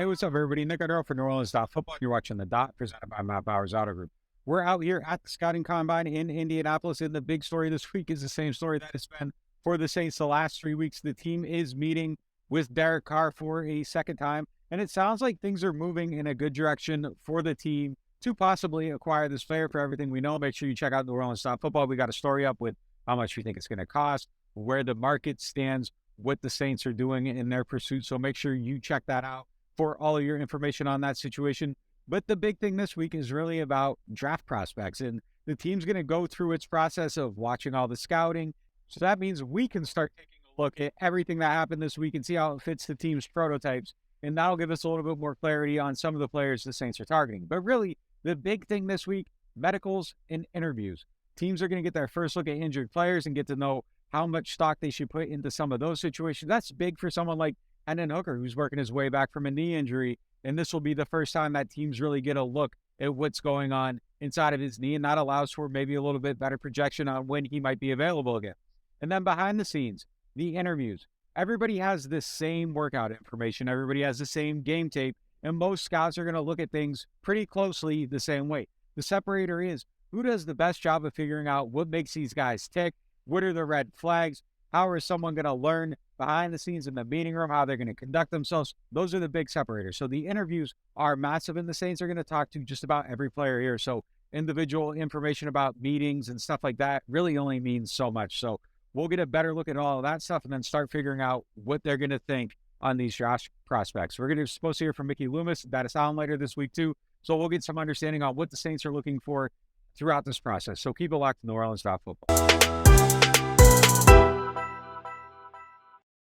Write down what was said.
Hey, what's up, everybody? Nick Underhill for NewOrleans.Football. You're watching The Dot, presented by Matt Bowers Auto Group. We're out here at the Scouting Combine in Indianapolis, and the big story this week is the same story that it's been for the Saints the last 3 weeks. The team is meeting with Derek Carr for a second time, and it sounds like things are moving in a good direction for the team to possibly acquire this player. For everything we know, make sure you check out NewOrleans.Football. We got a story up with how much we think it's going to cost, where the market stands, what the Saints are doing in their pursuit. So make sure you check that out for all of your information on that situation. But the big thing this week is really about draft prospects. And the team's going to go through its process of watching all the scouting. So that means we can start taking a look at everything that happened this week and see how it fits the team's prototypes. And that'll give us a little bit more clarity on some of the players the Saints are targeting. But really, the big thing this week, medicals and interviews. Teams are going to get their first look at injured players and get to know how much stock they should put into some of those situations. That's big for someone like Hendon Hooker, who's working his way back from a knee injury. And this will be the first time that teams really get a look at what's going on inside of his knee. And that allows for maybe a little bit better projection on when he might be available again. And then behind the scenes, the interviews. Everybody has the same workout information. Everybody has the same game tape. And most scouts are going to look at things pretty closely the same way. The separator is who does the best job of figuring out what makes these guys tick? What are the red flags? How is someone going to learn behind the scenes in the meeting room, how they're going to conduct themselves? Those are the big separators. So the interviews are massive, and the Saints are going to talk to just about every player here. So individual information about meetings and stuff like that really only means so much. So we'll get a better look at all of that stuff and then start figuring out what they're going to think on these draft prospects. We're going to supposed to hear from Mickey Loomis, that is on later this week too. So we'll get some understanding on what the Saints are looking for throughout this process. So keep it locked to NewOrleans.Football.